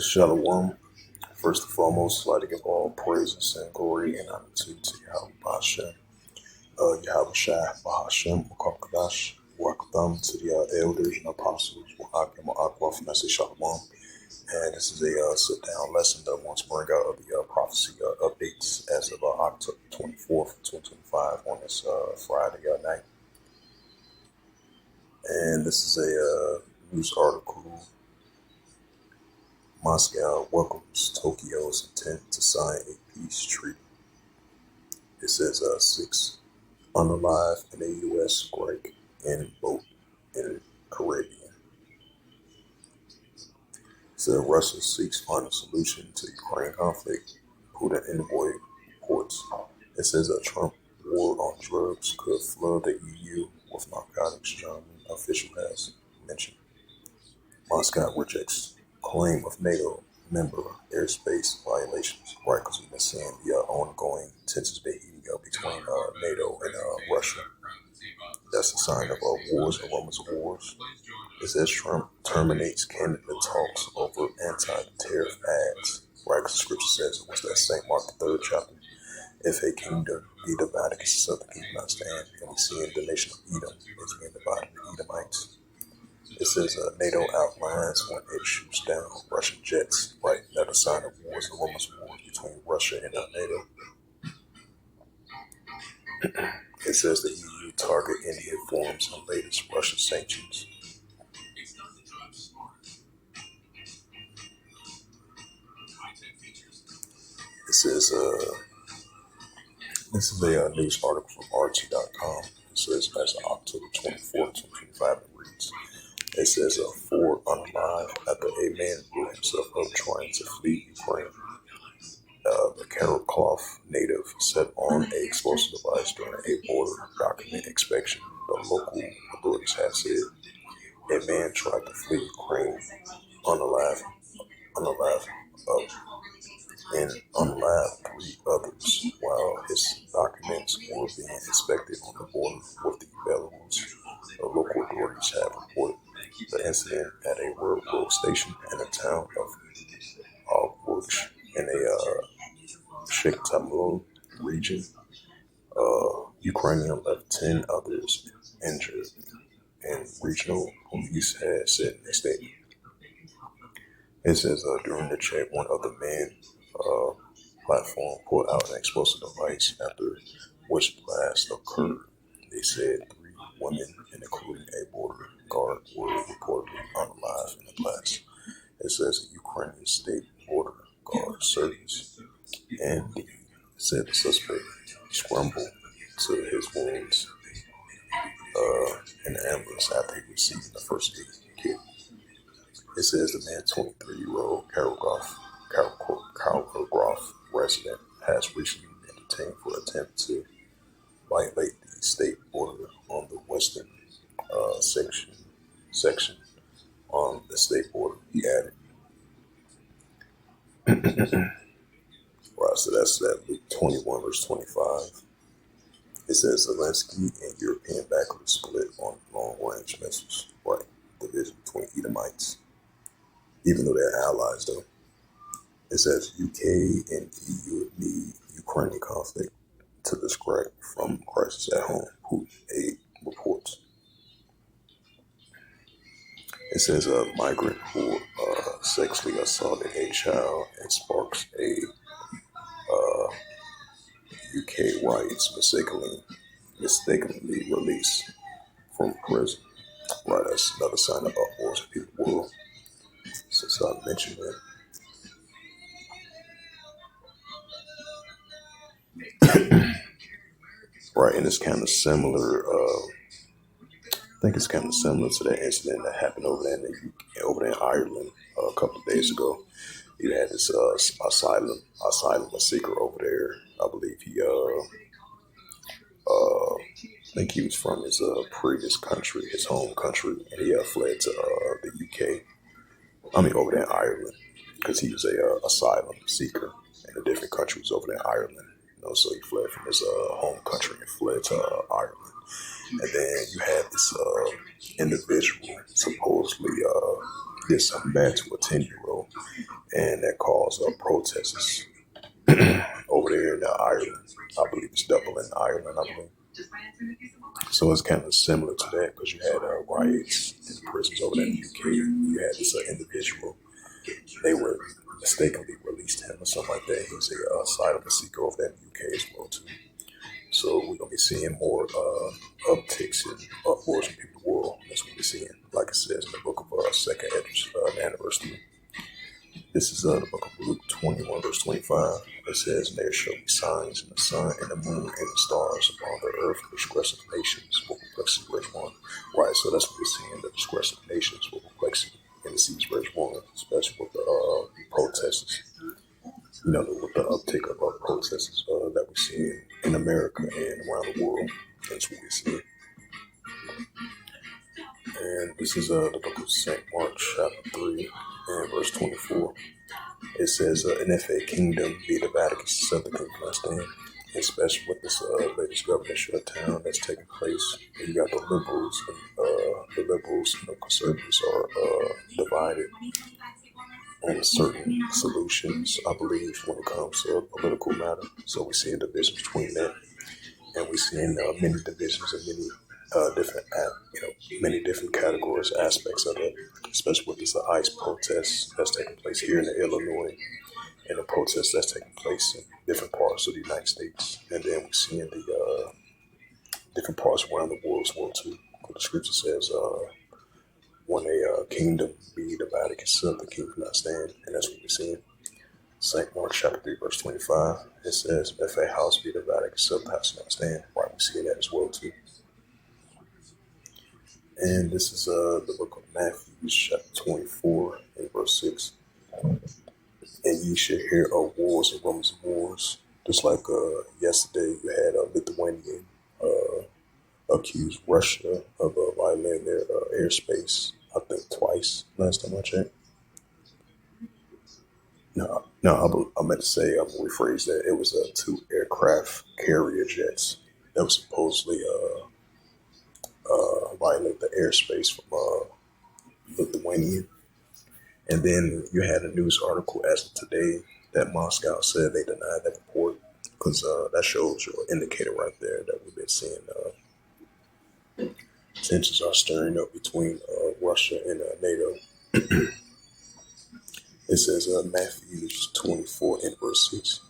Shalom. First and foremost, I'd like to give all praises and glory and honor to Yahweh Hashem, Yahweh Shai, Bahashem, Makakadash. Welcome to the elders and apostles, Wa'akim, Wa'akwaf, and I say Shalom. And this is a sit-down lesson that I want to bring out of the prophecy updates as of October 24th, 2025 on this Friday night. And this is a news article. Moscow welcomes Tokyo's intent to sign a peace treaty. It says 6 unalive in a U.S. strike in boat in Caribbean. It said Russia seeks final solution to Ukraine conflict. Putin envoy reports. It says a Trump war on drugs could flood the EU with narcotics, German official has mentioned. Moscow rejects claim of NATO member airspace violations, right? Because we've been seeing the ongoing tensions been heating up between NATO and Russia. That's a sign of wars and rumors of wars. It says Trump terminates Canada talks over anti-tariff ads, right? Because the scripture says it was that St. Mark the 3rd chapter. If a kingdom be divided against the southern kingdom not stand, and we see in the nation of Edom is being divided with Edomites. It says NATO outlines when it shoots down Russian jets, right? Another sign of wars and rumors of wars between Russia and NATO. It says the EU target India forms on latest Russian sanctions. It says this is a news article from RT.com. It says as of October 24th, 2025, it reads. It says 4 unalive after a man blew himself up trying to flee Ukraine. The Kharkov native set on an explosive device during a border document inspection. The local authorities have said a man tried to flee Ukraine unalive, and unalive 3 others while his documents were being inspected on the border with the Belarus. The local authorities have reported the incident at a railroad station in the town of Albuch in a Shiktamul region. Ukrainian left 10 others injured, and regional police had said in a statement. It says during the check, one of the man platform pulled out an explosive device after which blast occurred. They said 3 women, including a border guard, were reportedly unalive in the blast. It says the Ukrainian State Border Guard Service and said the suspect scrambled to his wounds in the ambulance after he received the first aid kit. It says the man, 23-year-old Kharkov resident, has recently been detained for attempt to violate the state border on the western section on the state border, he added. Right, so that's that Luke 21 verse 25. It says Zelensky and European backers split on long-range missiles, right? Division between Edomites, even though they're allies though. It says UK and EU need Ukrainian conflict to distract from crisis at home, Putin aid reports. It says a migrant who sexually assaulted a child and sparks a UK riots mistakenly released from prison. Right, that's another sign of wars in people's world. Since I mentioned that. Right, and it's kind of similar. I think it's kind of similar to that incident that happened over there in Ireland a couple of days ago. You had this asylum seeker over there. I believe I think he was from his previous country, his home country, and he fled to the UK. Over there in Ireland, because he was a asylum seeker in a different countries over there in Ireland. So he fled from his home country and fled to Ireland. And then you had this individual supposedly did something bad to a 10-year-old. Israel, and that caused protests over there in Ireland. I believe it's Dublin, Ireland, I believe. So it's kind of similar to that because you had riots in prisons over there in the UK. You had this individual. They were mistakenly released him or something like that. He was a asylum seeker over there in the UK as well too. So we're gonna be seeing more upticks and uproars from people in the world. That's what we're seeing. Like it says in the book of Second Anniversary. This is the book of Luke 21, verse 25. It says, "And there shall be signs in the sun and the moon and the stars upon the earth, disgressive nations will perplexity rage one." Right, so that's what we're seeing, the disgressive nations will perplexity and the seas rage one, especially with the protesters. You know, with the uptick of protesters that we're seeing in America and around the world. That's what we're seeing. And this is the book of St. Mark, chapter 3, and verse 24. It says, "And if a kingdom be the Vatican, set the kingdom not stand." Especially with this latest government shutdown that's taking place. And you got the liberals and the conservatives are divided on certain solutions, I believe, when it comes to a political matter. So we're seeing divisions between that, and we're seeing many divisions and many different categories, aspects of it, especially with this ICE protests that's taking place here in Illinois, and the protests that's taking place in different parts of the United States, and then we're seeing the different parts around the world as well too. The scripture says, "When a kingdom be divided, set the kingdom not stand," and that's what we're seeing. St. Mark chapter 3, verse 25. It says, "If a house be divided, set the house not stand." Right, we see that as well too. And this is the book of Matthew, chapter 24, and verse 6. "And ye shall hear of wars and rumors of wars." Just like yesterday, you had Lithuanian accused Russia of violating their airspace, I think twice, last time I checked. I meant to say, I'm going to rephrase that. It was 2 aircraft carrier jets that was supposedly violate the airspace from Lithuania. And then you had a news article as of today that Moscow said they denied that report, because that shows your indicator right there that we've been seeing tensions are stirring up between Russia and NATO. It says Matthew 24 and verse 6.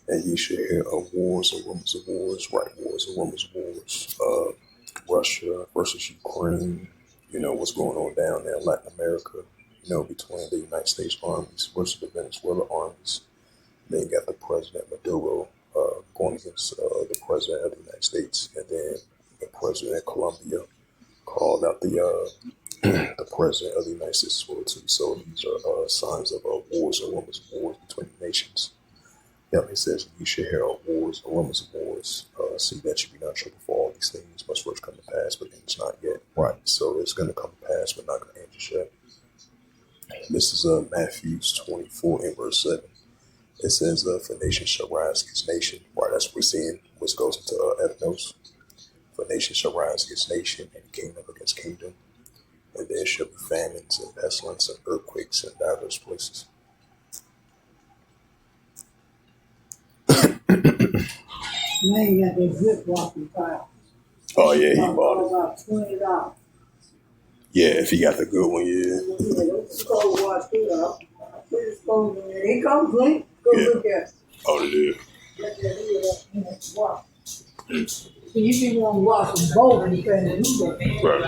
"And ye shall hear of wars and rumors of wars," right? Wars and rumors of wars. Russia versus Ukraine. You know what's going on down there in Latin America. You know, between the United States armies versus the Venezuela armies. Then you got the President Maduro going against the President of the United States, and then the President of Colombia called out the President of the United States as well too. So these are signs of wars and rumors of wars between the nations. Yep, it says, "You should hear of wars and rumors of wars. See that you be not trouble for all these things must first come to pass, but it's not yet." Right. So it's going to come to pass, but not going to end just yet. This is Matthew 24 and verse 7. It says, "For nation shall rise against nation." Right, that's what we're seeing, which goes into ethnos. "For nation shall rise against nation, and kingdom against kingdom. And there shall be famines and pestilence and earthquakes in diverse places." Man got that good walking file. Oh yeah, he bought it. About $20. Yeah, if he got the good one, yeah. Those cold wash too, though. Pretty cold in there. They come clean. Go look at it. Oh, they do. Let that lid up in that wash. See, you can want to wash them both and you can't do that. Right.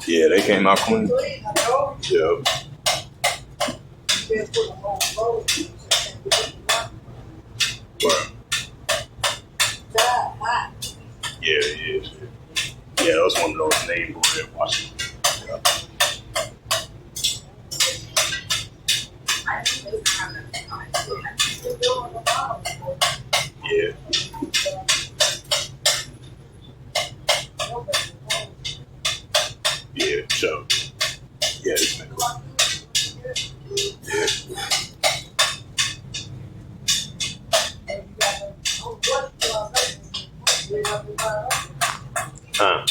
Yeah, they came out clean. Yep. Right. Yeah, it is. Yeah, that was one of those name brand watches. Yeah. Yeah. So. Yeah. It's been cool. Yeah. Huh.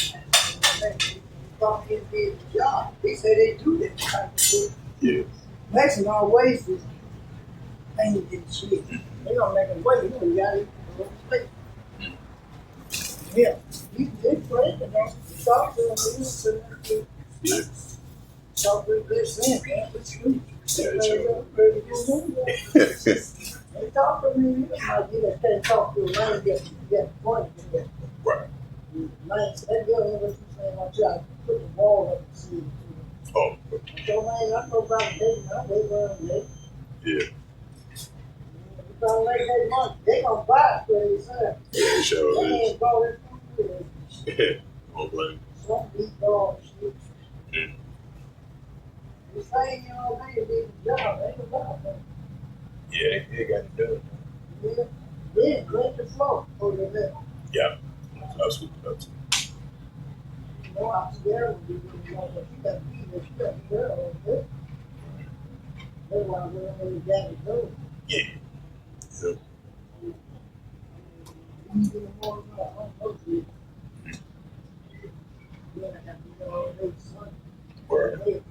They say they do that kind of shit. Yeah. Mexican always is painted and shit. They gonna make them wait. You got it. Yeah. You did play, you know. Talk to them. Yeah. Talk to them. Saying, man, it's true. Yeah. They talk to me. I can't talk to a man. Get point. Right. Man, that girl never keeps saying my job. Put the wall up and see it. Oh. So, man, I know about dating. I wait around there. Yeah. If I make that money, they gonna buy it for themselves. Yeah. Sure They is. ain't bought it for you. Yeah. Don't blame. Some big dog shit. Mm. The same, you know, they did the job. They ain't about that. Yeah. They got to do it. Yeah. Then clean the floor over there. Yeah. That's what that's. You know, out there would be good. You know, but you got to be there. You got to be there over there. That's why we're in the daddy door. Yeah. Yeah. You get the more than that. I don't know you. Then I have to go all day Sunday. Right.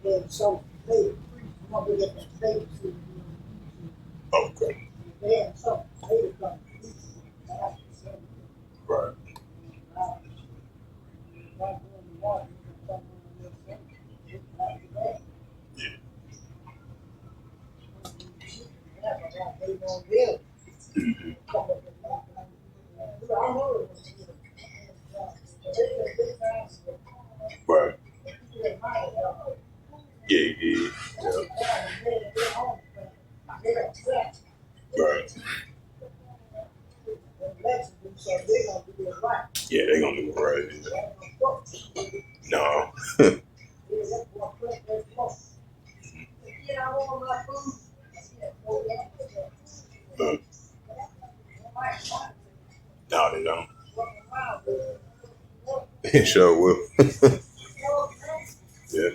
And so they want to get that state to Okay. they have some they come. Right. Yeah. Right. Yeah. Yeah. Yeah. Right. Yeah. They gonna do it right. Yeah. No. No. No, they don't. They sure will. Yeah.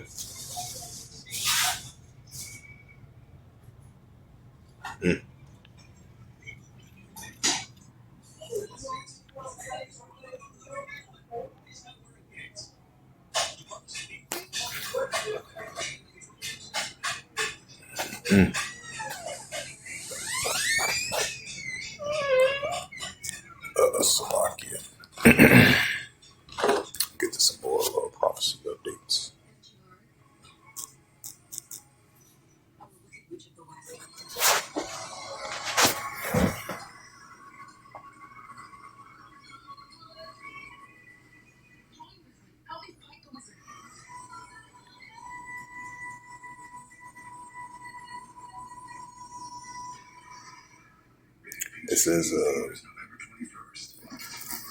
Mm. Mm. Slovakia. Get to some more prophecy updates. It says,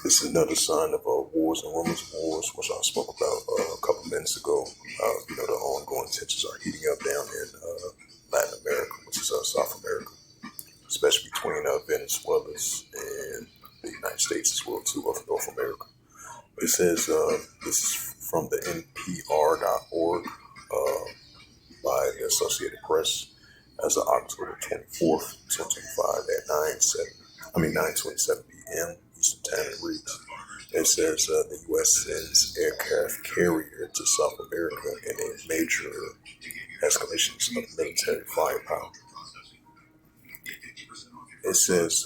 this is another sign of wars and rumors of wars, which I spoke about a couple minutes ago. The ongoing tensions are heating up down in Latin America, which is South America, especially between Venezuela and the United States as well too of North America. It says this is from the NPR.org by the Associated Press as of October 24th, 2025 at 9:27 p.m. Eastern Time. It reads. It says the U.S. sends aircraft carrier to South America in a major escalation of military firepower. It says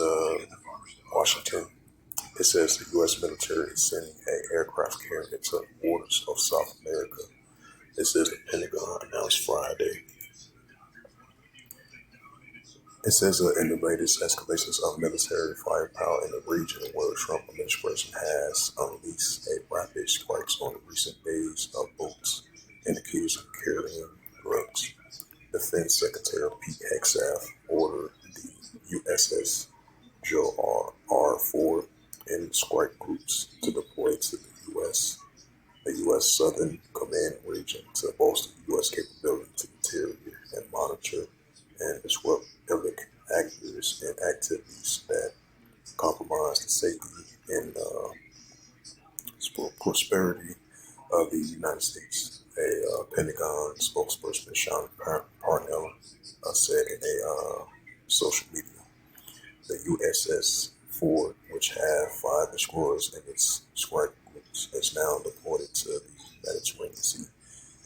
Washington. It says the U.S. military is sending an aircraft carrier to the borders of South America. It says the Pentagon announced Friday. It says in the latest escalations of military firepower in the region where the Trump administration has unleashed a rapid strikes on the recent days of boats indicators of carrying drugs. Defense Secretary Pete Hegseth ordered the USS Joe R. 4 and strike groups to deploy to the U.S. Southern unmanned region to bolster U.S. capability to deter and monitor and disrupt illicit actors and activities that compromise the safety and prosperity of the United States. A Pentagon spokesperson, Sean Parnell, said in a social media, the USS Ford, which had 5 destroyers in its strike groups, is now deployed to the Mediterranean Sea.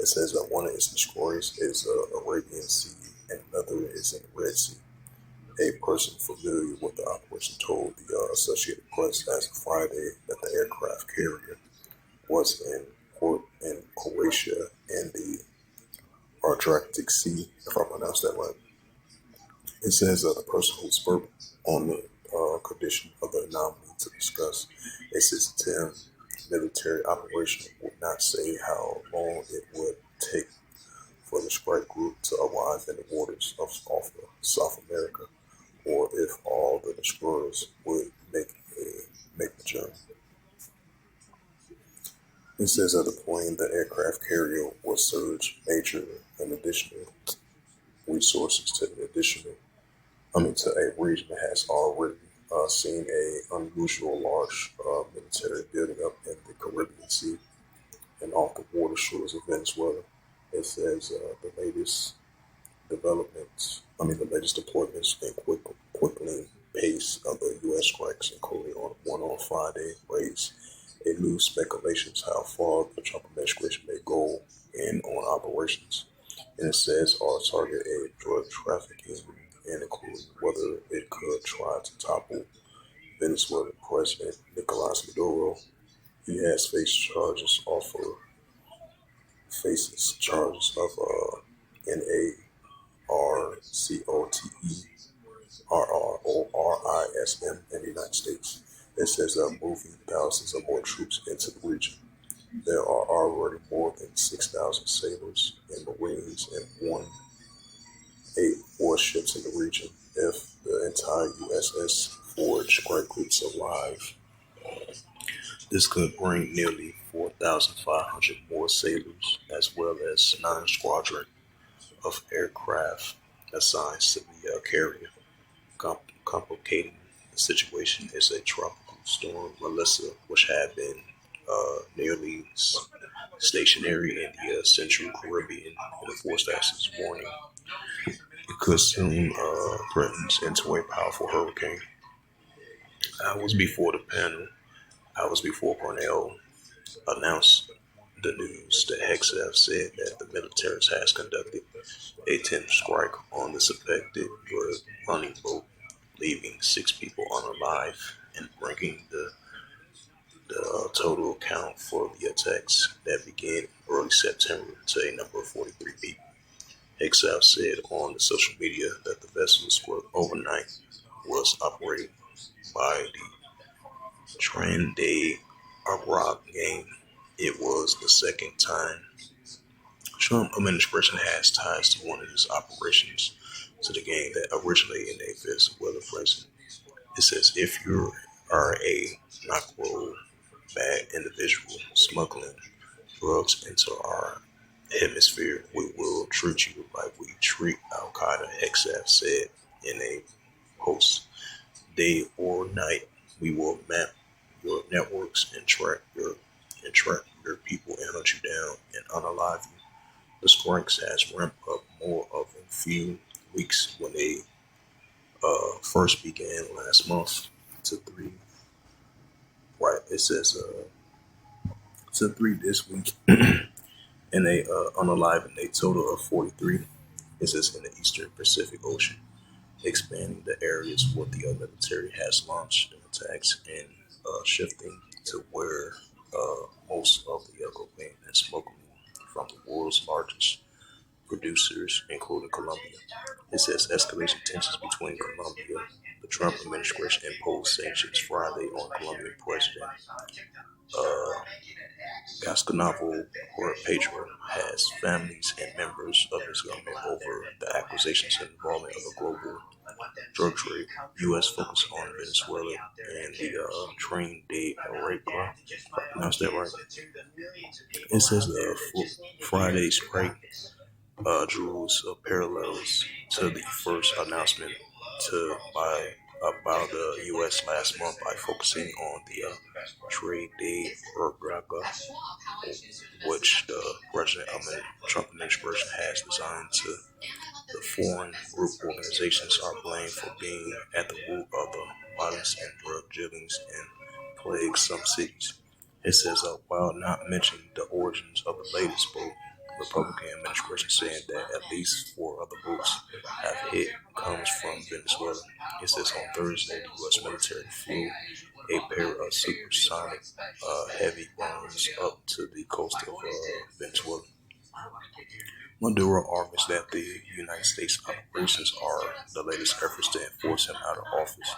It says that one of its destroyers is Arabian Sea and another is in the Red Sea. A person familiar with the operation told the Associated Press as of Friday that the aircraft carrier was in port in Croatia and the Adriatic Sea, if I pronounced that right. It says that the person who spoke on the condition of the anomaly to discuss a 6 to 10 military operation would not say how long it would take for the strike group to arrive in the waters of off of South America, or if all the destroyers would make the journey. It says that deploying the aircraft carrier will surge major and additional resources to the to a region that has already seen a unusual large military building up in the Caribbean Sea and off the water shores of Venezuela. It says the latest deployments and quickening pace of the U.S. strikes, including on Friday, raised a new speculations how far the Trump administration may go in on operations. And it says our target a drug trafficking and including whether it could try to topple Venezuelan President Nicolas Maduro. He has faces charges of NARCOTERRORISM in the United States. It says they're moving thousands of more troops into the region. There are already more than 6,000 sailors and Marines and 8 warships in the region. If the entire USS Ford strike group survive, this could bring nearly 4,500 more sailors, as well as 9 squadrons of aircraft assigned to the carrier. Complicating the situation is a tropical storm, Melissa, which had been nearly stationary in the Central Caribbean in the forecasters warning it could soon threaten into a powerful hurricane. Hours before the panel, hours before Cornell announced the news, the HEXF said that the military has conducted a 10th strike on the suspected drug running boat, leaving 6 people unalive and bringing the total count for the attacks that began early September to a number of 43 people. HEXF said on the social media that the vessels were overnight was operated by the Tran de Arab gang. It was the second time Trump administration has ties to one of his operations to the gang that originated in a Venezuela president. It says if you are a narco bad individual smuggling drugs into our hemisphere, we will treat you like we treat Al Qaeda, Hexaf said in a post. Day or night, we will map your networks and track your people and hunt you down and unalive you. The strikes has ramped up more of a few weeks when they first began last month to 3. Right, it says to 3 this week, and they unaliving a total of 43. It says in the Eastern Pacific Ocean, expanding the areas where the military has launched attacks and shifting to where most of the cocaine and smuggling from the world's largest producers, including Colombia. It says escalation tensions between Colombia. The Trump administration imposed sanctions Friday on Colombian President Gasconavo or Pedro has families and members of his government over the accusations and involvement of a global drug trade. U.S. focus on Venezuela and the train de Aragua. If I pronounced that right. It says the Friday strike draws parallels to the first announcement about the U.S. last month by focusing on the trade de Aragua, which the Trump administration has designed to. The foreign group organizations are blamed for being at the root of the violence and drug dealings and plague some cities. It says, while not mentioning the origins of the latest boat, the Republican administration saying that at least 4 of the boats have hit comes from Venezuela. It says on Thursday, the U.S. military flew a pair of supersonic heavy bombs up to the coast of Venezuela. Maduro argues that the United States operations are the latest efforts to enforce him out of office.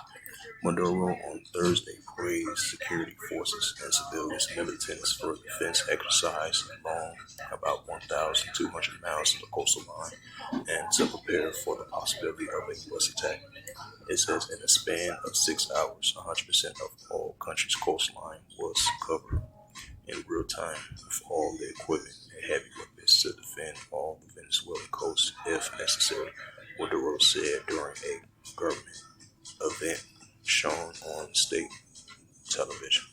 Maduro on Thursday praised security forces and civilians militants for a defense exercise along about 1,200 miles of the coastal line and to prepare for the possibility of a U.S. attack. It says in a span of 6 hours, 100% of all country's coastline was covered in real time with all the equipment and heavy weapons to defend all the Venezuelan coast if necessary, Maduro said during a government event shown on state television.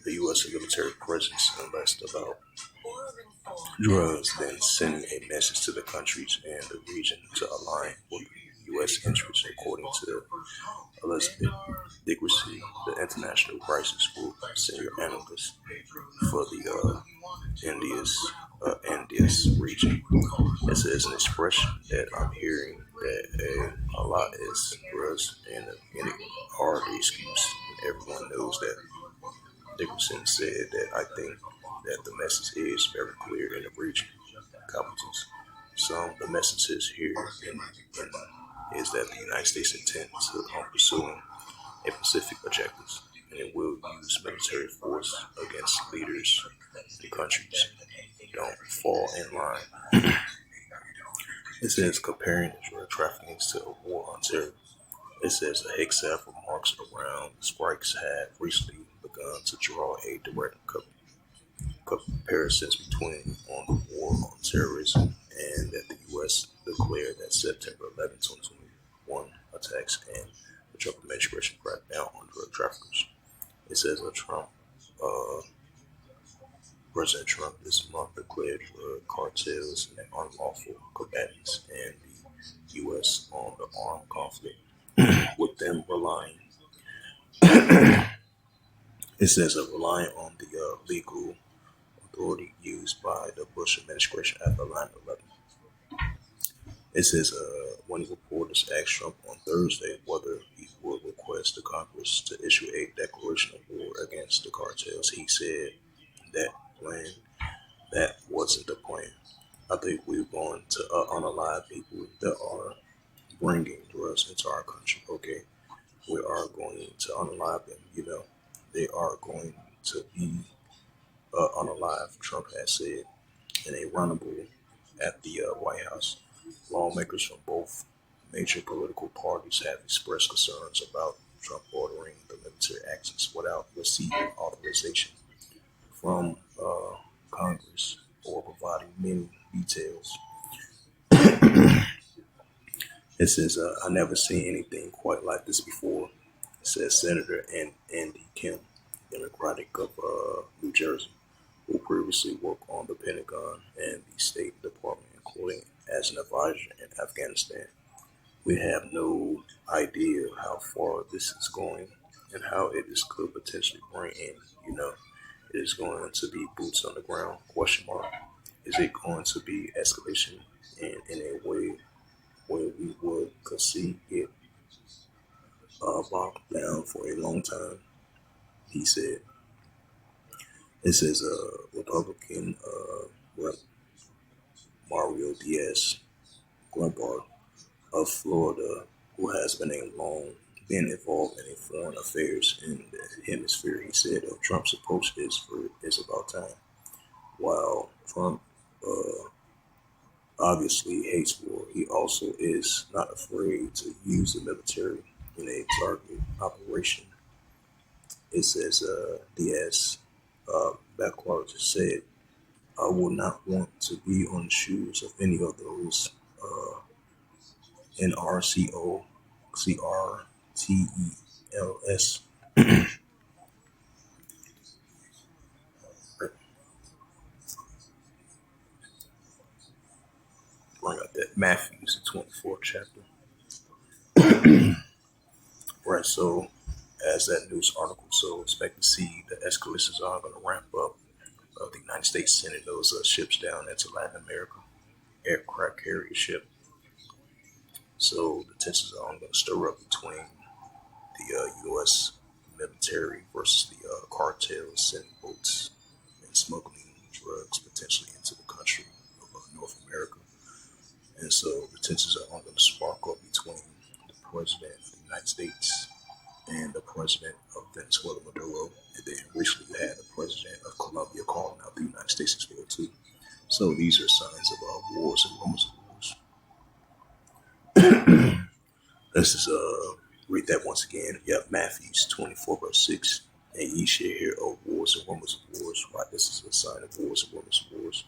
The U.S. military presence and less about drugs than sending a message to the countries and the region to align with U.S. interests, according to Elizabeth Dickerson, the International Crisis Group senior analyst for the Andes region. It says an expression that I'm hearing that a lot is drugs and it are the excuse. Everyone knows that. Dickerson said that I think that the message is very clear in the region. Capitals. Some of the messages here is that the United States intends to pursuing a specific objectives, and it will use military force against leaders and countries. Don't fall in line. It says comparing the drug trafficking to a war on terror. It says the Hicksaf remarks around the strikes have recently begun to draw a direct comparisons between on the war on terrorism and that the U.S. declared that September 11, 2021 attacks and the Trump administration cracked down on drug traffickers. It says that President Trump this month declared drug cartels and unlawful combatants and the U.S. on the armed conflict, with them relying. It says relying on the legal authority used by the Bush administration after 9/11. It says when reporters asked Trump on Thursday whether he would request the Congress to issue a declaration of war against the cartels, he said that plan that wasn't the plan. I think we're going to unalive people that are bringing drugs into our country. Okay, we are going to unalive them. They are going to be unalive. Trump has said in a rendezvous at the White House. Lawmakers from both major political parties have expressed concerns about Trump ordering the military actions without receiving authorization from Congress or providing many details. It says, I never seen anything quite like this before, says Senator Andy Kim, Democratic of New Jersey, who previously worked on the Pentagon and the State Department, including as an advisor in Afghanistan. We have no idea how far this is going and how it is could potentially bring in, it is going to be boots on the ground, question mark. Is it going to be escalation in a way where we could see it bogged down for a long time? He said. It says Republican Rep. Mario Diaz Glumbar of Florida, who has been involved in foreign affairs in the hemisphere. He said Trump's approach is about time. While Trump obviously hates war, he also is not afraid to use the military in a target operation. It says Diaz backwards said, I will not want to be on the shoes of any of those NRCO, CRTELS. Bring out that Matthews, the 24th chapter. Right, so as that news article, so expect to see the escalations are going to ramp up. The United States sending those ships down into Latin America, aircraft carrier ship. So the tensions are going to stir up between the U.S. military versus the cartels sending boats and smuggling drugs potentially into the country of North America. And so the tensions are going to spark up between the president of the United States and the president of Venezuela, Maduro. And then recently you had the president of Colombia calling out the United States as well too. So these are signs of wars and rumors of wars. Let's just read that once again. You have Matthews 24 verse 6. And ye shall hear of wars and rumors of wars. Right, this is a sign of wars and rumors of wars.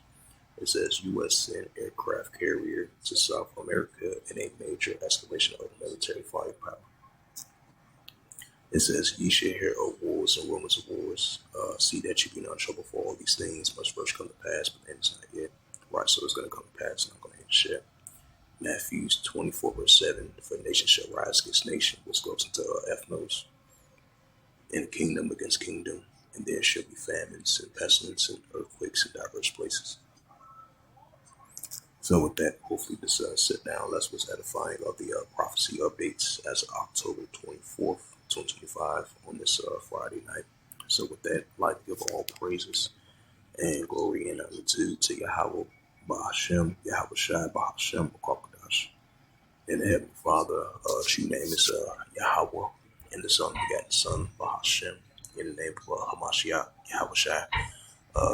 It says U.S. sent aircraft carrier to South America in a major escalation of military firepower. It says, ye shall hear of wars and rumors of wars. See that you be not in trouble, for all these things must first come to pass, but then it's not yet. Right, so it's going to come to pass, and I'm going to hit share. Matthews 24 verse 7. For nation shall rise against nation, which goes into ethnos, and kingdom against kingdom, and there shall be famines and pestilence and earthquakes in diverse places. So with that, hopefully this sit down lesson was edifying of the prophecy updates as of October 24th, 2025 on this Friday night. So with that, I'd like to give all praises and glory and honor to Yahweh, Bahashem, Yahweh Shai, Bahashem, Bakwakadash. And the Heavenly Father, true name is Yahweh, and the Son begat the Son, Bahashem, in the name of Hamashiach, Yahweh Shai.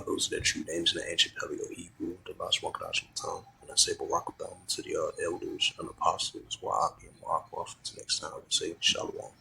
Those are their true names in the ancient Paleo Hebrew, the last one tongue. And I say Barakatham to the elders and apostles, Wa'ak and Wa'ak. Until next time, I would say Shalom.